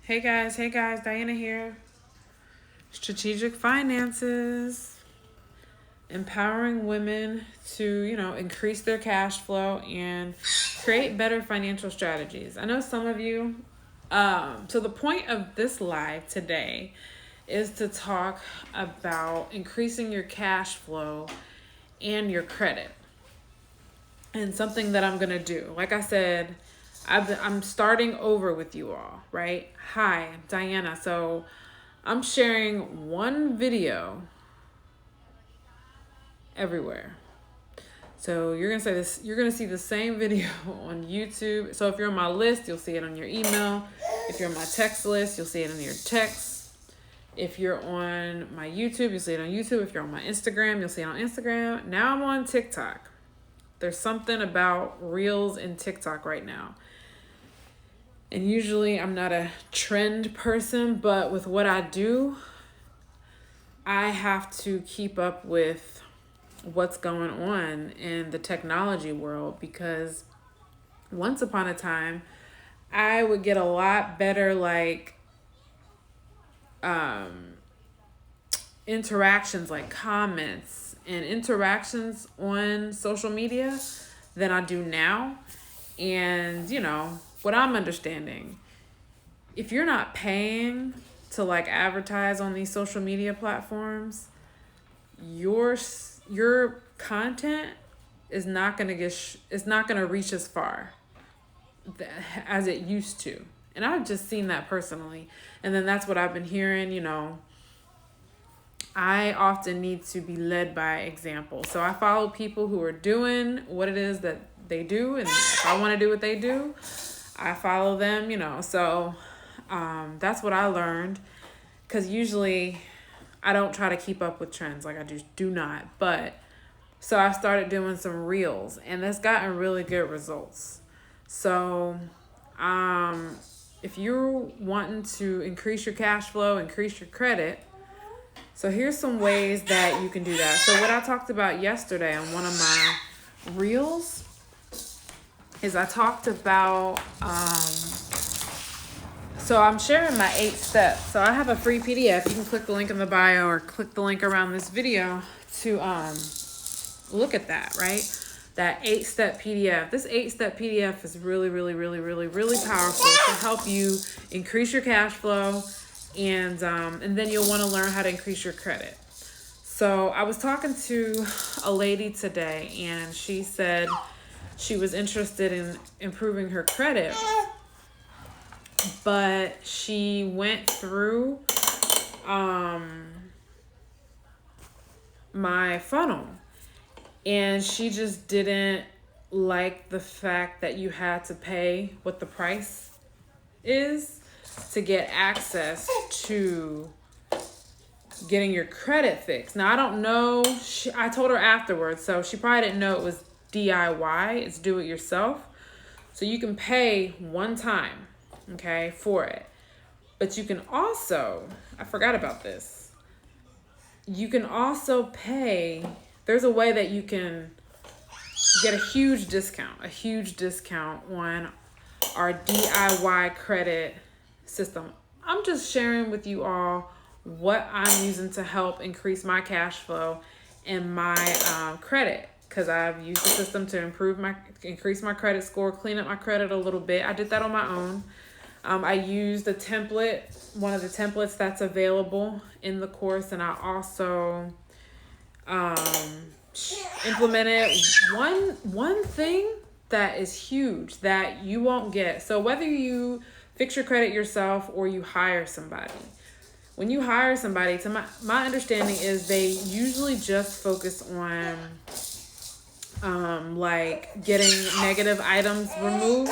Hey guys, Diana here. Strategic finances, empowering women to, increase their cash flow and create better financial strategies. I know some of you, so the point of this live today is to talk about increasing your cash flow and your credit. And something that I'm going to do. Like I said, I'm starting over with you all, right? Hi, I'm Diana. So I'm sharing one video everywhere. So you're gonna see the same video on YouTube. So if you're on my list, you'll see it on your email. If you're on my text list, you'll see it on your text. If you're on my YouTube, you'll see it on YouTube. If you're on my Instagram, you'll see it on Instagram. Now I'm on TikTok. There's something about Reels and TikTok right now. And usually I'm not a trend person, but with what I do, I have to keep up with what's going on in the technology world, because once upon a time, I would get a lot better interactions, like comments and interactions on social media than I do now. And what I'm understanding, if you're not paying to advertise on these social media platforms, your content is not going to it's not going to reach as far as it used to. And I've just seen that personally. And then that's what I've been hearing. I often need to be led by example. So I follow people who are doing what it is that they do, and if I want to do what they do, I follow them, So that's what I learned, because usually I don't try to keep up with trends, I just do not. But so I started doing some reels, and that's gotten really good results. So if you're wanting to increase your cash flow, increase your credit, so here's some ways that you can do that. So what I talked about yesterday on one of my reels is I talked about, so I'm sharing my 8 steps. So I have a free PDF. You can click the link in the bio or click the link around this video to look at that, right? That 8-step PDF. This 8-step PDF is really, really, really, really, really powerful to help you increase your cash flow, and then you'll want to learn how to increase your credit. So I was talking to a lady today, and she said she was interested in improving her credit, but she went through my funnel, and she just didn't like the fact that you had to pay what the price is to get access to getting your credit fixed. Now, I don't know. I told her afterwards, so she probably didn't know it was DIY. It's do it yourself. So you can pay one time, okay, for it. But you can also, I forgot about this. You can also pay, there's a way that you can get a huge discount on our DIY credit system. I'm just sharing with you all what I'm using to help increase my cash flow and my credit, because I've used the system to increase my credit score, clean up my credit a little bit. I did that on my own. I used a template, one of the templates that's available in the course, and I also implemented one thing that is huge that you won't get. So whether you fix your credit yourself or you hire somebody, when you hire somebody, to my understanding is they usually just focus on getting negative items removed,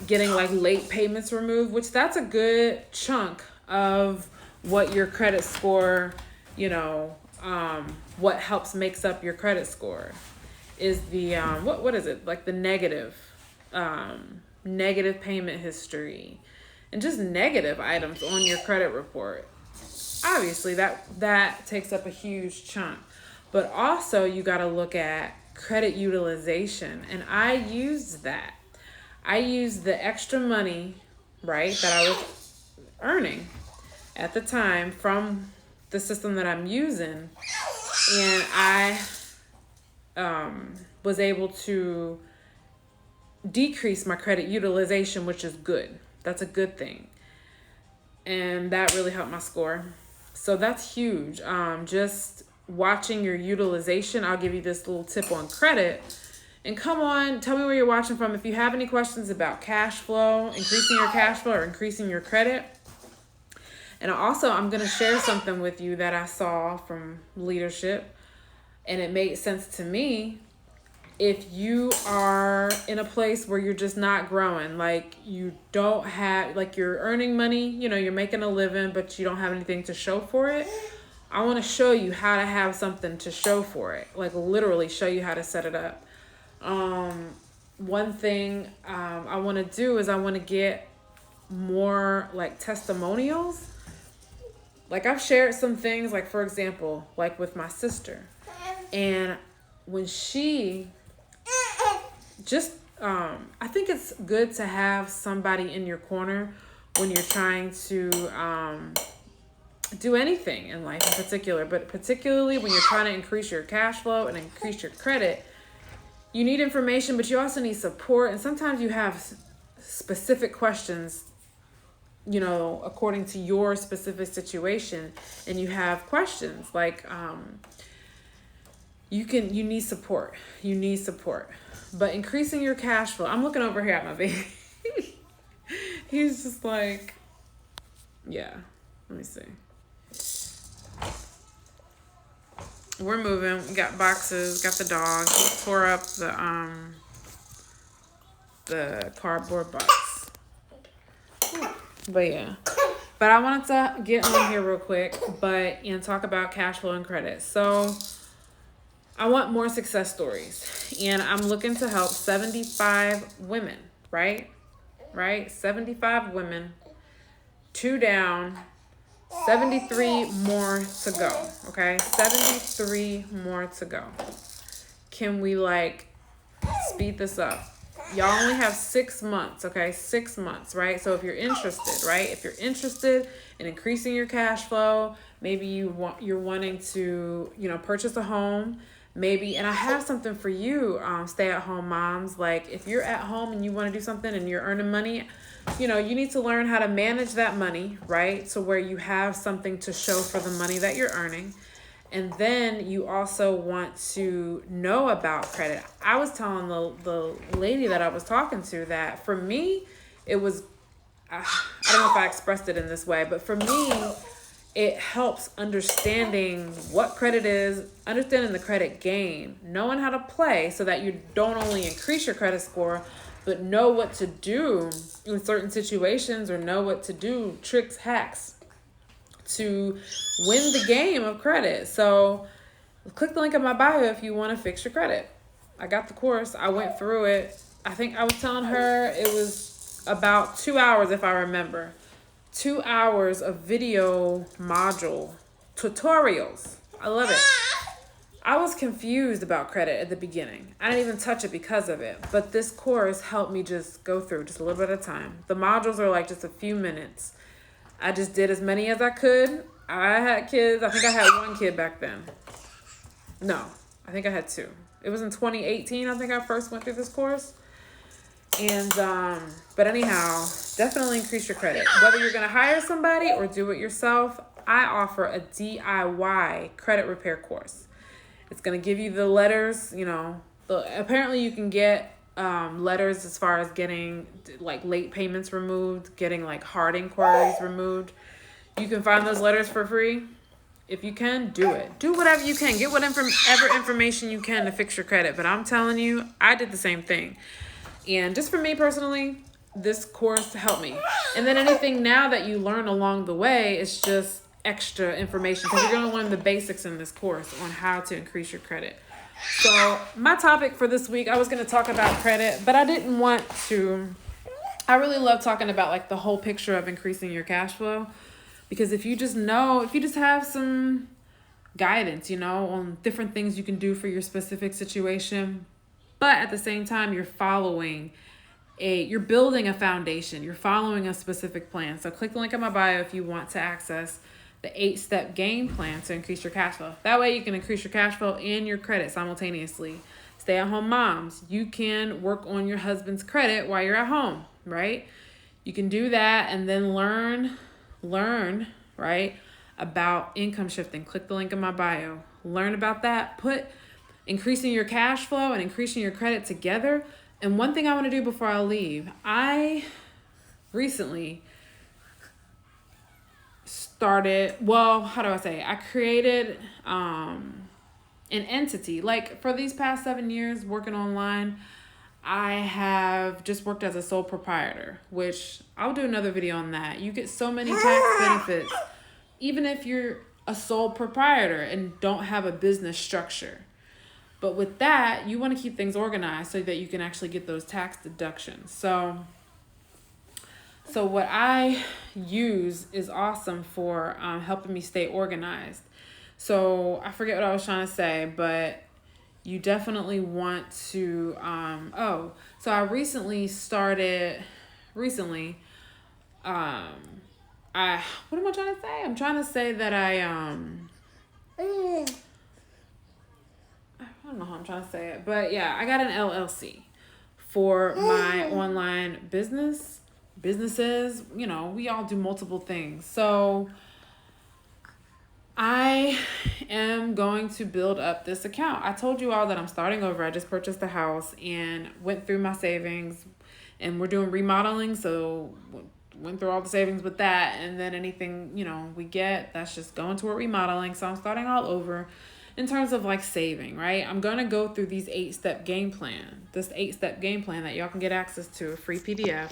getting late payments removed, which that's a good chunk of what your credit score, what makes up your credit score is the what is it, the negative payment history and just negative items on your credit report. Obviously that takes up a huge chunk, but also you got to look at credit utilization, and I used the extra money, right, that I was earning at the time from the system that I'm using. And I was able to decrease my credit utilization, which is good. That's a good thing. And that really helped my score. So that's huge. Just watching your utilization. I'll give you this little tip on credit. And come on, tell me where you're watching from. If you have any questions about cash flow, increasing your cash flow or increasing your credit. And also, I'm going to share something with you that I saw from leadership. And it made sense to me. If you are in a place where you're just not growing, like you don't have, like you're earning money, you know, you're making a living, but you don't have anything to show for it. I want to show you how to have something to show for it. Like literally show you how to set it up. One thing I want to do is I want to get more like testimonials. Like I've shared some things, like for example, like with my sister. And when she just, I think it's good to have somebody in your corner when you're trying to do anything in life in particular, but particularly when you're trying to increase your cash flow and increase your credit, you need information, but you also need support. And sometimes you have specific questions, you know, according to your specific situation, and you have questions like, you need support. You need support. But increasing your cash flow. I'm looking over here at my baby. He's just like, yeah. Let me see. We're moving. We got boxes. Got the dog. He tore up the cardboard box. But yeah. But I wanted to get on here real quick, and talk about cash flow and credit. So I want more success stories, and I'm looking to help 75 women, right? 75 women, 2 down, 73 more to go, okay? 73 more to go. Can we like speed this up? Y'all only have 6 months, okay? 6 months, right? So if you're interested, right? If you're interested in increasing your cash flow, maybe you're wanting to, you know, purchase a home. Maybe, and I have something for you, stay-at-home moms. Like if you're at home and you want to do something and you're earning money, you know, you need to learn how to manage that money, right? So where you have something to show for the money that you're earning. And then you also want to know about credit. I was telling the lady that I was talking to that for me, it was, I don't know if I expressed it in this way, but for me, it helps understanding what credit is, understanding the credit game, knowing how to play so that you don't only increase your credit score, but know what to do in certain situations or know what to do, tricks, hacks to win the game of credit. So click the link in my bio if you want to fix your credit. I got the course. I went through it. I think I was telling her it was about 2 hours if I remember. 2 hours of video module tutorials. I love it. I was confused about credit at the beginning. I didn't even touch it because of it. But this course helped me just go through just a little bit at a time. The modules are like just a few minutes. I just did as many as I could. I had kids. I think I had 1 kid back then. No, I think I had 2. It was in 2018, I think I first went through this course. And, but anyhow, definitely increase your credit. Whether you're going to hire somebody or do it yourself, I offer a DIY credit repair course. It's going to give you the letters, you know, apparently you can get letters as far as getting like late payments removed, getting like hard inquiries removed. You can find those letters for free. If you can, do it. Do whatever you can. Get whatever information you can to fix your credit. But I'm telling you, I did the same thing. And just for me personally, this course helped me. And then anything now that you learn along the way is just extra information because you're going to learn the basics in this course on how to increase your credit. So my topic for this week, I was going to talk about credit, but I didn't want to. I really love talking about like the whole picture of increasing your cash flow because if you just have some guidance, you know, on different things you can do for your specific situation, but at the same time, you're following you're building a foundation. You're following a specific plan. So click the link in my bio if you want to access the 8-step game plan to increase your cash flow. That way you can increase your cash flow and your credit simultaneously. Stay-at-home moms, you can work on your husband's credit while you're at home, right? You can do that and then learn, right, about income shifting. Click the link in my bio. Learn about that. Put increasing your cash flow and increasing your credit together. And one thing I want to do before I leave, I recently started, I created an entity. Like for these past 7 years working online, I have just worked as a sole proprietor, which I'll do another video on that. You get so many tax benefits, even if you're a sole proprietor and don't have a business structure. But with that, you want to keep things organized so that you can actually get those tax deductions. So what I use is awesome for helping me stay organized. So I forget what I was trying to say, but you definitely want to, so I recently started, what am I trying to say? I'm trying to say that I don't know how I'm trying to say it, but yeah, I got an LLC for my online businesses. You know, we all do multiple things. So I am going to build up this account. I told you all that I'm starting over. I just purchased a house and went through my savings, and we're doing remodeling. So went through all the savings with that. And then anything, you know, we get, that's just going toward remodeling. So I'm starting all over in terms of like saving, right? I'm going to go through these 8-step game plan, this 8-step game plan that y'all can get access to, a free PDF.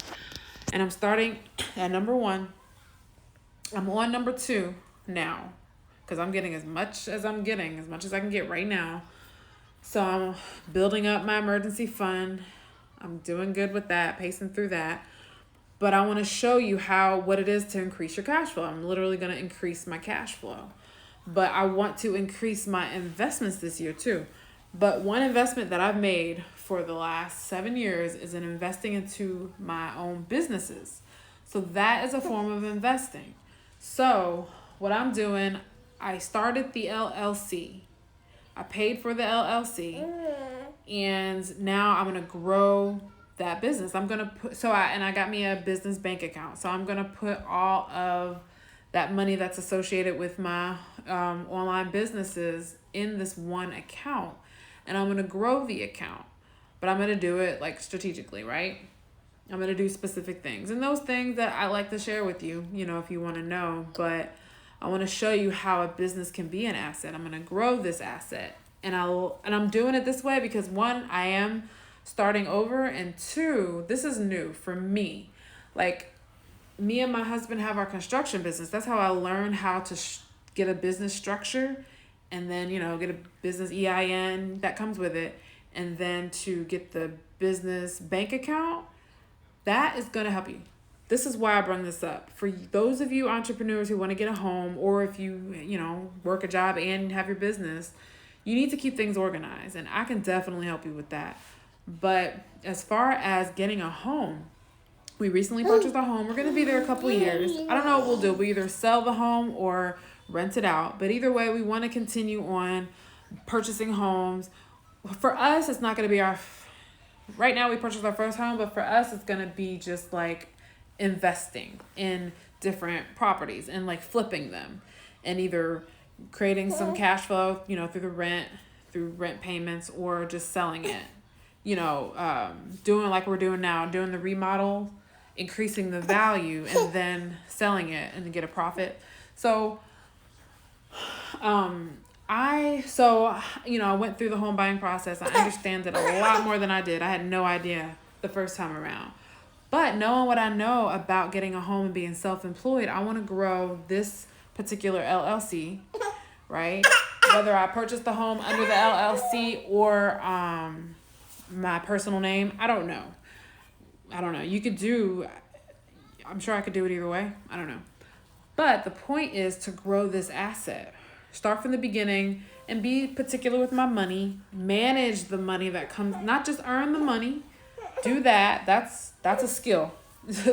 And I'm starting at number 1. I'm on number 2 now, because I'm getting as much as I can get right now. So I'm building up my emergency fund. I'm doing good with that, pacing through that. But I want to show you what it is to increase your cash flow. I'm literally going to increase my cash flow. But I want to increase my investments this year too. But one investment that I've made for the last 7 years is in investing into my own businesses. So that is a form of investing. So what I'm doing, I started the LLC. I paid for the LLC. And now I'm going to grow that business. I'm going to put, I got me a business bank account. So I'm going to put all of that money that's associated with my online businesses in this one account. And I'm going to grow the account. But I'm going to do it like strategically, right? I'm going to do specific things. And those things that I like to share with you, you know, if you want to know. But I want to show you how a business can be an asset. I'm going to grow this asset. And I'm doing it this way because 1, I am starting over. And 2, this is new for me. Like, me and my husband have our construction business. That's how I learned how to get a business structure, and then, you know, get a business EIN that comes with it, and then to get the business bank account. That is going to help you. This is why I bring this up. For those of you entrepreneurs who want to get a home, or if you know, work a job and have your business, you need to keep things organized, and I can definitely help you with that. But as far as getting a home, we recently purchased a home. We're going to be there a couple years. I don't know what we'll do. We either sell the home or rent it out. But either way, we want to continue on purchasing homes. For us, it's not going to be right now we purchased our first home, but for us, it's going to be just like investing in different properties and like flipping them and either creating some cash flow, you know, through rent payments, or just selling it, you know, doing like we're doing now, doing the remodel, increasing the value, and then selling it and get a profit. So, I went through the home buying process. I understand it a lot more than I did. I had no idea the first time around. But knowing what I know about getting a home and being self-employed, I want to grow this particular LLC, right? Whether I purchase the home under the LLC or my personal name, I don't know. I'm sure I could do it either way. I don't know. But the point is to grow this asset. Start from the beginning and be particular with my money. Manage the money that comes, not just earn the money, do that. That's a skill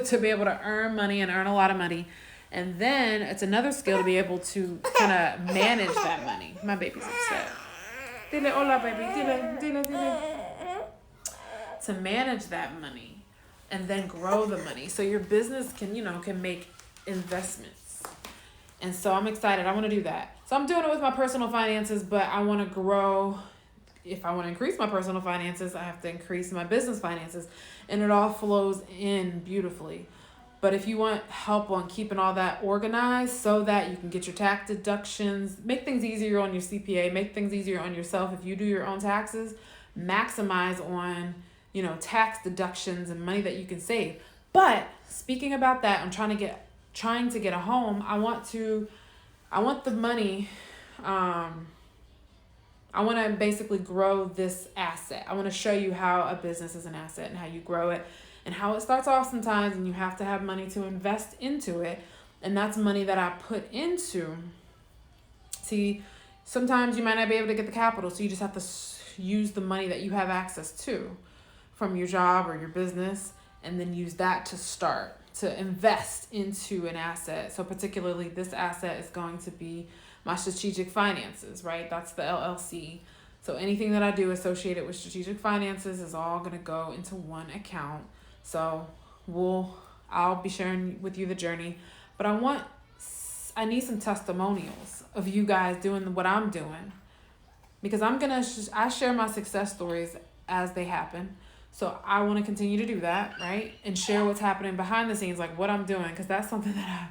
to be able to earn money and earn a lot of money. And then it's another skill to be able to kind of manage that money. My baby's upset. Dile hola, baby. Dile. To manage that money and then grow the money. So your business can make investments. And so I'm excited. I want to do that. So I'm doing it with my personal finances, but I want to grow. If I want to increase my personal finances, I have to increase my business finances. And it all flows in beautifully. But if you want help on keeping all that organized so that you can get your tax deductions, make things easier on your CPA, make things easier on yourself if you do your own taxes, maximize on, tax deductions and money that you can save. But speaking about that, I'm trying to get a home. I want the money, I want to basically grow this asset. I want to show you how a business is an asset and how you grow it and how it starts off sometimes and you have to have money to invest into it. And that's money that I put into. See, sometimes you might not be able to get the capital, so you just have to use the money that you have access to from your job or your business, and then use that to invest into an asset. So particularly this asset is going to be my strategic finances, right? That's the LLC. So anything that I do associated with strategic finances is all going to go into one account. So I'll be sharing with you the journey, but I need some testimonials of you guys doing what I'm doing, because I share my success stories as they happen. So I want to continue to do that, right? And share what's happening behind the scenes, like what I'm doing, because that's something that I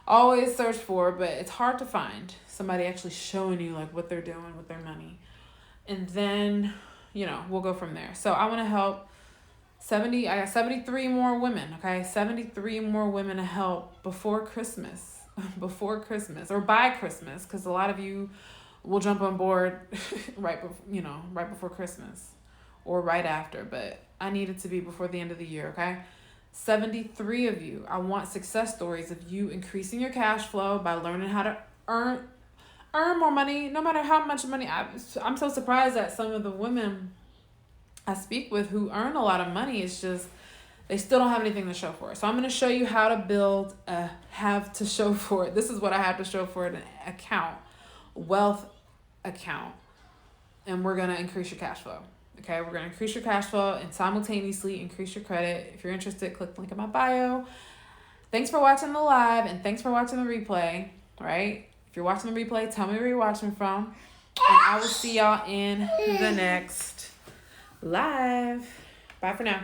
always search for, but it's hard to find somebody actually showing you like what they're doing with their money. And then, we'll go from there. So I want to help I got 73 more women, okay? 73 more women to help before Christmas, or by Christmas, because a lot of you will jump on board right before Christmas or right after, but I need it to be before the end of the year, okay? 73 of you. I want success stories of you increasing your cash flow by learning how to earn more money, no matter how much money. I'm so surprised at some of the women I speak with who earn a lot of money. It's just they still don't have anything to show for it. So I'm going to show you how to build have to show for it. This is what I have to show for it: an account, wealth account, and we're going to increase your cash flow. Okay, we're going to increase your cash flow and simultaneously increase your credit. If you're interested, click the link in my bio. Thanks for watching the live, and thanks for watching the replay, right? If you're watching the replay, tell me where you're watching from, and I will see y'all in the next live. Bye for now.